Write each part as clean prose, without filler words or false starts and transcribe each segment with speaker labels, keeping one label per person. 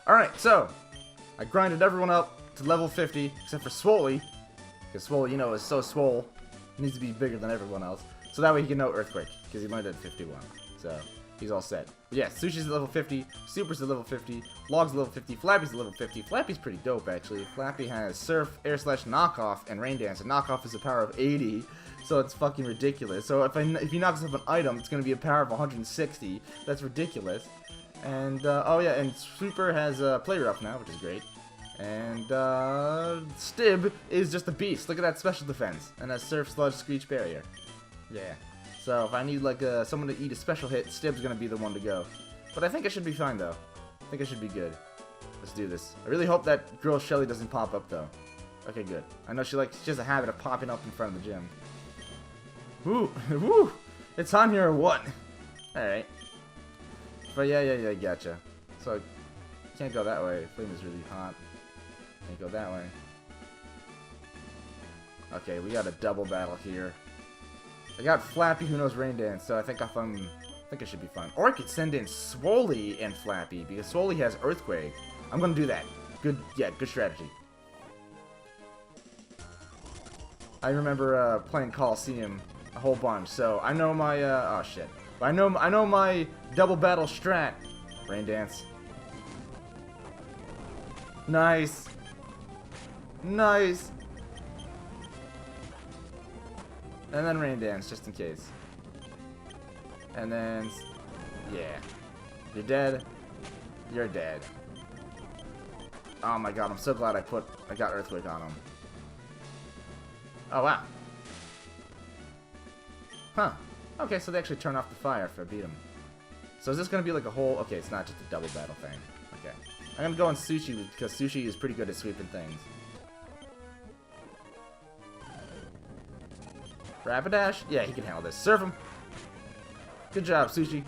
Speaker 1: Alright, so I grinded everyone up to level 50, except for Swoley. Because Swoley, you know, is so swole. He needs to be bigger than everyone else. So that way he can know Earthquake, because he learned at 51. So he's all set. But yeah, Sushi's at level 50, Super's at level 50, Log's at level 50, Flappy's at level 50. Flappy's pretty dope, actually. Flappy has Surf, Air Slash, Knockoff, and Rain Dance. And Knockoff is a power of 80, so it's fucking ridiculous. So if he knocks off an item, it's going to be a power of 160. That's ridiculous. And, oh yeah, and Super has Play Rough now, which is great. And, Stib is just a beast. Look at that special defense. And has Surf, Sludge, Screech, Barrier. Yeah. So if I need, like, someone to eat a special hit, Stib's gonna be the one to go. But I think I should be fine, though. I think I should be good. Let's do this. I really hope that girl Shelly doesn't pop up, though. Okay, good. I know she has a habit of popping up in front of the gym. Woo! Woo! It's on here or what? Alright. But yeah, gotcha. So, can't go that way. Flame is really hot. Can't go that way. Okay, we got a double battle here. I got Flappy who knows Rain Dance, so I think I should be fine. Or I could send in Swoley and Flappy, because Swoley has Earthquake. I'm gonna do that. Good strategy. I remember playing Coliseum a whole bunch, so I know my oh shit. I know my double battle strat. Rain Dance. Nice. Nice. And then Rain Dance, just in case. And then, yeah. You're dead. You're dead. Oh my god, I'm so glad I got Earthquake on him. Oh wow. Huh. Okay, so they actually turn off the fire if I beat him. So is this gonna be like a whole... Okay, it's not just a double battle thing. Okay. I'm gonna go on Sushi because Sushi is pretty good at sweeping things. Rapidash? Yeah, he can handle this. Surf him! Good job, Sushi.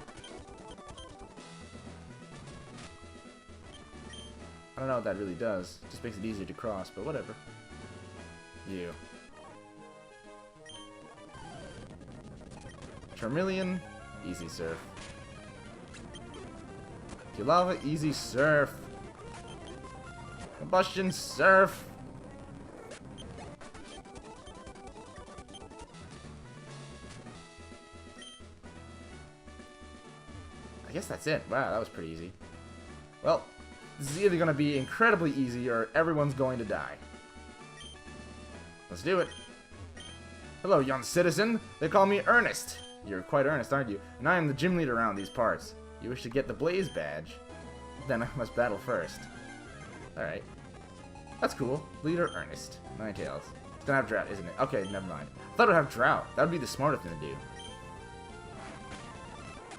Speaker 1: I don't know what that really does. It just makes it easier to cross, but whatever. You. Charmeleon, easy surf. Kilava, easy surf. Combustion, surf. I guess that's it. Wow, that was pretty easy. Well, this is either going to be incredibly easy or everyone's going to die. Let's do it. Hello, young citizen. They call me Ernest. You're quite earnest, aren't you? And I am the gym leader around these parts. You wish to get the Blaze badge? Then I must battle first. Alright. That's cool. Leader Ernest. Ninetales. It's gonna have Drought, isn't it? Okay, never mind. I thought it would have Drought. That would be the smarter thing to do.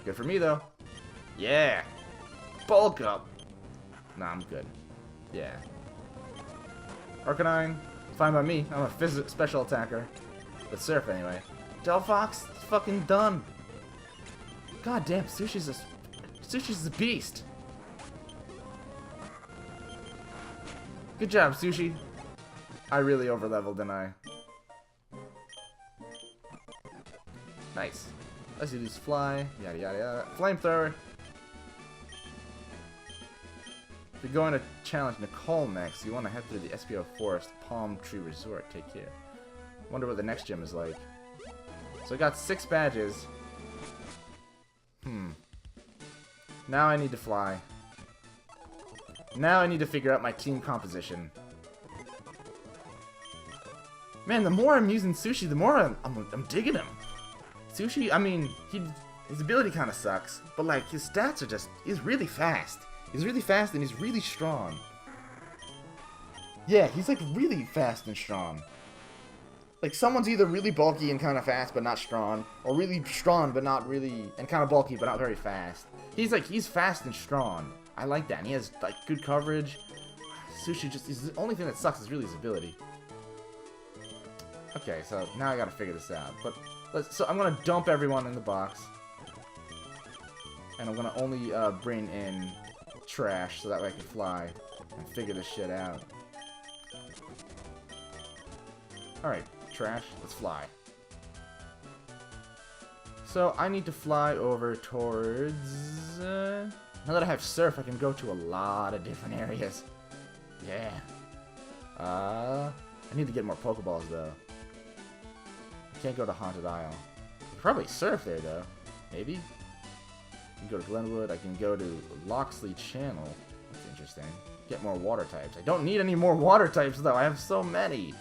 Speaker 1: Good for me, though. Yeah! Bulk up! Nah, I'm good. Yeah. Arcanine. Fine by me. I'm a special attacker. But Surf, anyway. Delphox, it's fucking done. God damn, Sushi's a beast. Good job, Sushi. I really overleveled, didn't I? Nice. Let's do this fly. Yada yada yada. Flamethrower. If you're going to challenge Nicole next, you want to head through the SPO Forest Palm Tree Resort. Take care. Wonder what the next gym is like. So I got 6 badges. Now I need to fly. Now I need to figure out my team composition. Man, the more I'm using Sushi, the more I'm digging him. Sushi, I mean, his ability kind of sucks, but like his stats are he's really fast. He's really fast and he's really strong. Yeah, he's like really fast and strong. Like, someone's either really bulky and kind of fast, but not strong, or really strong, but not really, and kind of bulky, but not very fast. He's fast and strong. I like that, and he has, like, good coverage. Sushi the only thing that sucks is really his ability. Okay, so now I gotta figure this out. But, so I'm gonna dump everyone in the box. And I'm gonna only, bring in trash, so that way I can fly and figure this shit out. Alright. Trash, let's fly. So I need to fly over towards Now that I have Surf, I can go to a lot of different areas. Yeah. I need to get more Pokeballs, though. I can't go to Haunted Isle. Probably Surf there, though. Maybe? I can go to Glenwood. I can go to Loxley Channel. That's interesting. Get more water types. I don't need any more water types, though. I have so many.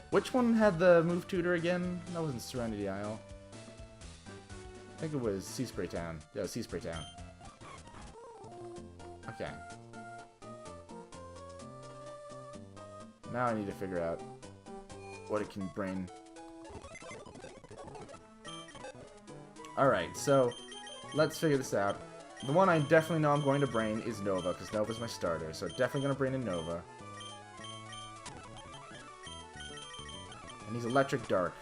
Speaker 1: Which one had the move tutor again? That wasn't Serenity Isle. I think it was Sea Spray Town. Yeah, Sea Spray Town. Okay. Now I need to figure out what it can bring. Alright, so let's figure this out. The one I definitely know I'm going to bring is Nova, because Nova's my starter. So definitely going to bring in Nova. And he's Electric Dark.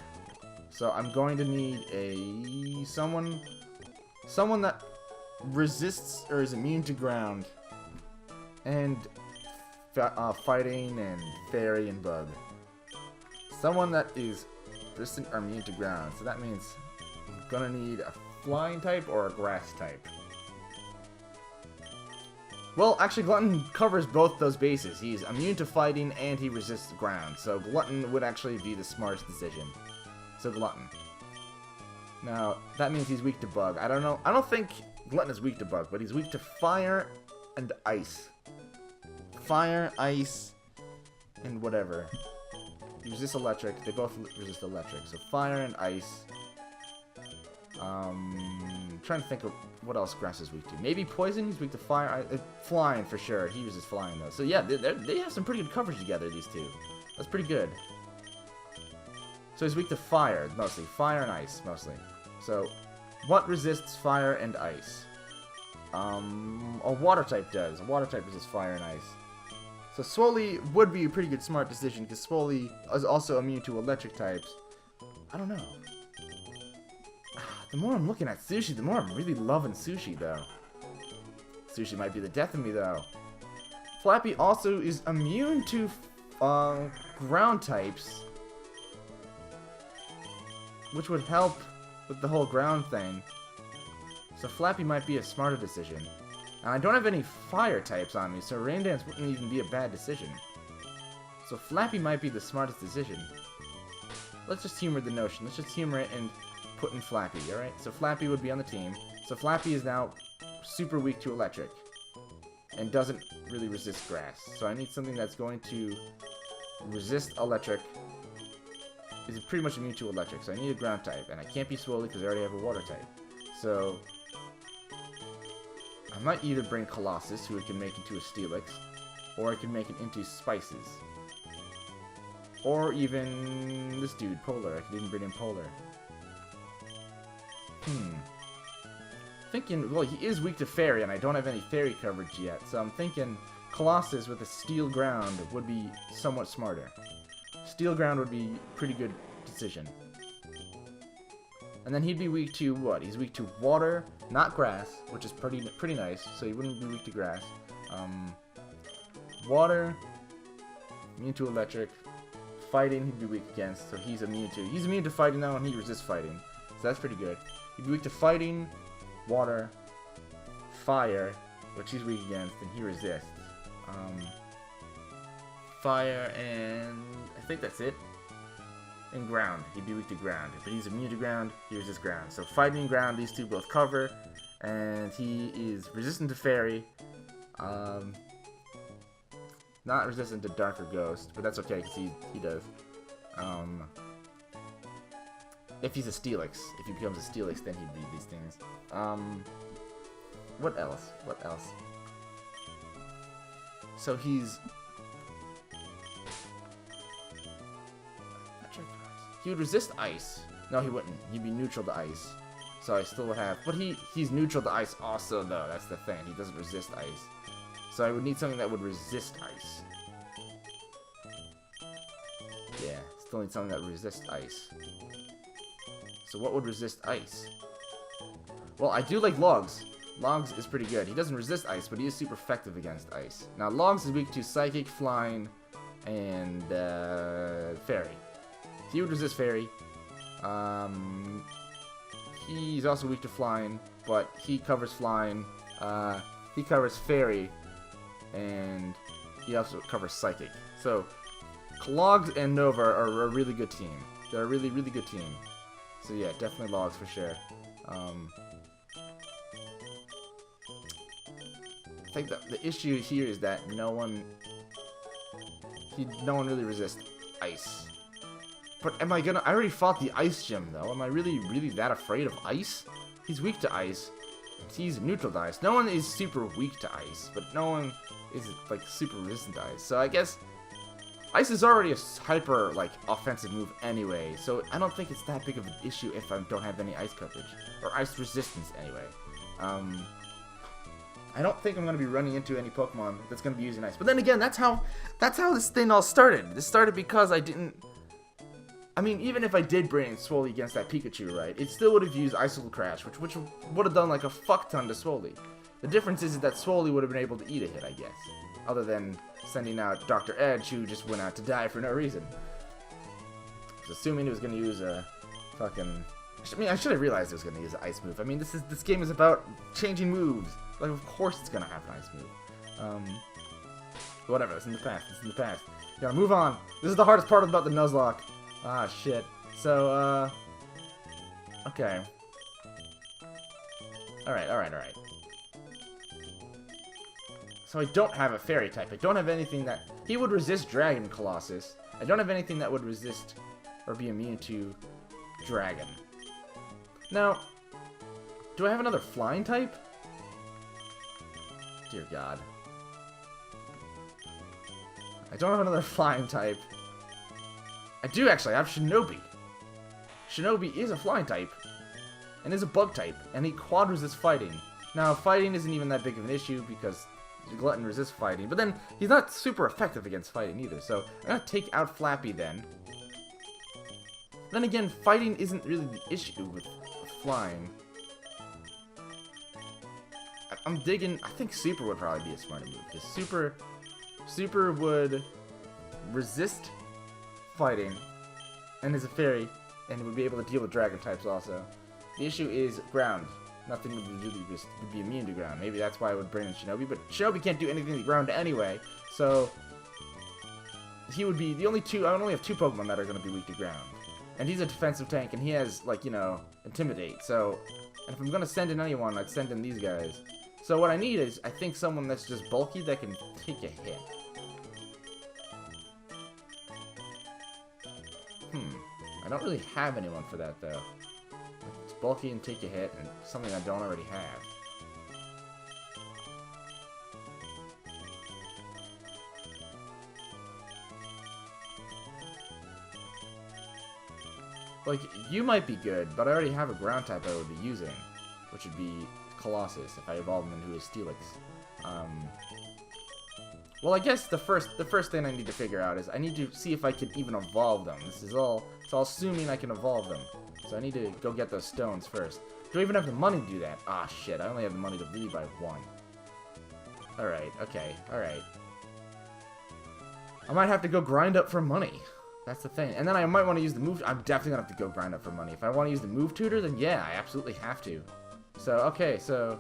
Speaker 1: So I'm going to need a someone that resists or is immune to ground and fighting and fairy and bug. Someone that is resistant or immune to ground. So that means I'm gonna need a flying type or a grass type. Well, actually, Glutton covers both those bases. He's immune to fighting and he resists ground. So Glutton would actually be the smartest decision. So Glutton. Now, that means he's weak to bug. I don't know. I don't think Glutton is weak to bug, but he's weak to fire and ice. Fire, ice, and whatever. He resists electric. They both resist electric. So fire and ice. I'm trying to think of what else grass is weak to. Maybe poison. He's weak to fire. Flying for sure. He resists flying though. So yeah, they have some pretty good coverage together. These two. That's pretty good. So he's weak to fire mostly. Fire and ice mostly. So what resists fire and ice? A water type does. A water type resists fire and ice. So Swoley would be a pretty good smart decision because Swoley is also immune to electric types. I don't know. The more I'm looking at Sushi, the more I'm really loving Sushi, though. Sushi might be the death of me, though. Flappy also is immune to ground types, which would help with the whole ground thing. So Flappy might be a smarter decision. And I don't have any fire types on me, so Rain Dance wouldn't even be a bad decision. So Flappy might be the smartest decision. Let's just humor the notion. Let's just humor it and put in Flappy, alright? So Flappy would be on the team. So Flappy is now super weak to electric. And doesn't really resist grass. So I need something that's going to resist electric. Is pretty much immune to electric. So I need a ground type. And I can't be Swoley because I already have a water type. So I might either bring Colossus, who I can make into a Steelix, or I can make it into Spices. Or even this dude, Polar. I could even bring in Polar. Thinking, well, he is weak to Fairy, and I don't have any Fairy coverage yet, so I'm thinking Colossus with a Steel Ground would be somewhat smarter. Steel Ground would be a pretty good decision. And then he'd be weak to what? He's weak to water, not grass, which is pretty nice, so he wouldn't be weak to grass. Water, immune to electric. Fighting, he'd be weak against, so he's immune to fighting now, and he resists fighting. So that's pretty good. He'd be weak to fighting, water, fire, which he's weak against, and he resists. Fire, and I think that's it. And ground. He'd be weak to ground. But he's immune to ground, he resists ground. So fighting and ground, these two both cover. And he is resistant to fairy. Not resistant to dark or ghost, but that's okay because he does. If he's a Steelix. If he becomes a Steelix, then he'd be these things. What else? What else? So he's... He would resist ice. No, he wouldn't. He'd be neutral to ice. So I still would have... But he's neutral to ice also, though. That's the thing. He doesn't resist ice. So I would need something that would resist ice. Yeah, still need something that resists ice. So what would resist ice? Well, I do like Logs. Logs is pretty good. He doesn't resist ice, but he is super effective against ice. Now, Logs is weak to Psychic, Flying, and Fairy. He would resist Fairy. He's also weak to Flying, but he covers Flying. He covers Fairy, and he also covers Psychic. So, Logs and Nova are a really good team. They're a really, really good team. So yeah, definitely Logs for sure. I think the issue here is that no one really resists Ice. But am I gonna... I already fought the Ice Gym, though. Am I really, really that afraid of Ice? He's weak to Ice. He's neutral to Ice. No one is super weak to Ice, but no one is, like, super resistant to Ice. So I guess Ice is already a hyper, like, offensive move anyway, so I don't think it's that big of an issue if I don't have any Ice coverage. Or Ice resistance, anyway. I don't think I'm going to be running into any Pokemon that's going to be using Ice. But then again, that's how this thing all started. This started because I didn't... I mean, even if I did bring Swoley against that Pikachu, right, it still would have used Icicle Crash, which would have done, like, a fuck ton to Swoley. The difference is that Swoley would have been able to eat a hit, I guess. Other than sending out Dr. Edge, who just went out to die for no reason. I was assuming he was going to use a fucking... I mean, I should have realized it was going to use an Ice move. I mean, this game is about changing moves. Like, of course it's going to have an Ice move. Whatever, it's in the past. It's in the past. You gotta move on. This is the hardest part about the Nuzlocke. Ah, shit. So, okay. Alright. So I don't have a Fairy type. I don't have anything that... He would resist Dragon Colossus. I don't have anything that would resist or be immune to Dragon. Now, do I have another Flying type? Dear God. I don't have another Flying type. I do actually. I have Shinobi. Shinobi is a Flying type. And is a Bug type. And he quad resists Fighting. Now, Fighting isn't even that big of an issue because Glutton resists Fighting. But then, he's not super effective against Fighting either. So, I'm going to take out Flappy then. Then again, Fighting isn't really the issue with Flying. I'm digging... I think Super would probably be a smarter move. Because Super would resist Fighting, and is a Fairy, and would be able to deal with Dragon types also. The issue is Ground. Nothing would really would be immune to Ground. Maybe that's why I would bring in Shinobi, but Shinobi can't do anything to Ground anyway, so he would be the only two... I would only have two Pokemon that are going to be weak to Ground. And he's a defensive tank, and he has, like, you know, Intimidate, so... And if I'm going to send in anyone, I'd send in these guys. So what I need is, I think, someone that's just bulky that can take a hit. I don't really have anyone for that, though. It's bulky and take a hit, and something I don't already have. Like, you might be good, but I already have a ground type I would be using, which would be Colossus if I evolve him into a Steelix. Well, I guess the first thing I need to figure out is I need to see if I can even evolve them. It's all assuming I can evolve them. So I need to go get those stones first. Do I even have the money to do that? Ah, shit, I only have the money to leave by one. Alright, okay, alright. I might have to go grind up for money. That's the thing. And then I might want to use the move... I'm definitely going to have to go grind up for money. If I want to use the move tutor, then yeah, I absolutely have to. So, okay, so...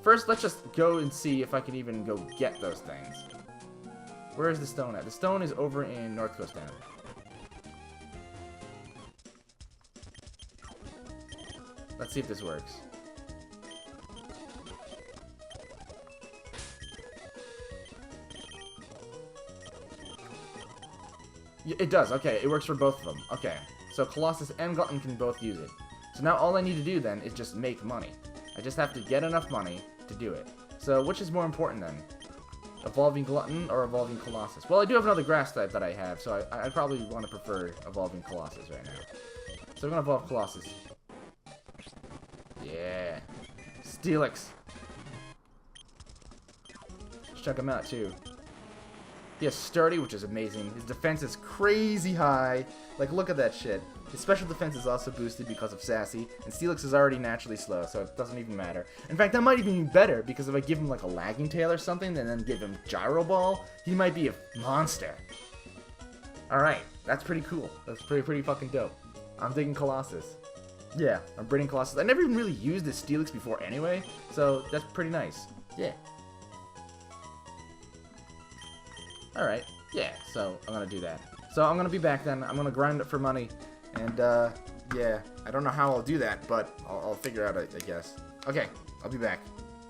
Speaker 1: First, let's just go and see if I can even go get those things. Where is the stone at? The stone is over in North Coast Town. Let's see if this works. Yeah, it does. Okay, it works for both of them. Okay, so Colossus and Glutton can both use it. So now all I need to do then is just make money. I just have to get enough money to do it. So which is more important then? Evolving Glutton or evolving Colossus? Well, I do have another grass type that I have, so I probably want to prefer evolving Colossus right now. So I'm going to evolve Colossus. Yeah. Steelix. Let's check him out too. He has Sturdy, which is amazing. His defense is crazy high. Like, look at that shit. His special defense is also boosted because of Sassy, and Steelix is already naturally slow, so it doesn't even matter. In fact, that might even be better, because if I give him, like, a Lagging Tail or something, and then give him Gyro Ball, he might be a monster. Alright, that's pretty cool. That's pretty fucking dope. I'm digging Colossus. Yeah, I'm breeding Colossus. I never even really used this Steelix before anyway, so that's pretty nice. Yeah. Alright, yeah, so I'm gonna do that. So I'm gonna be back then. I'm gonna grind it for money, and yeah, I don't know how I'll do that, but I'll figure out, I guess. Okay, I'll be back.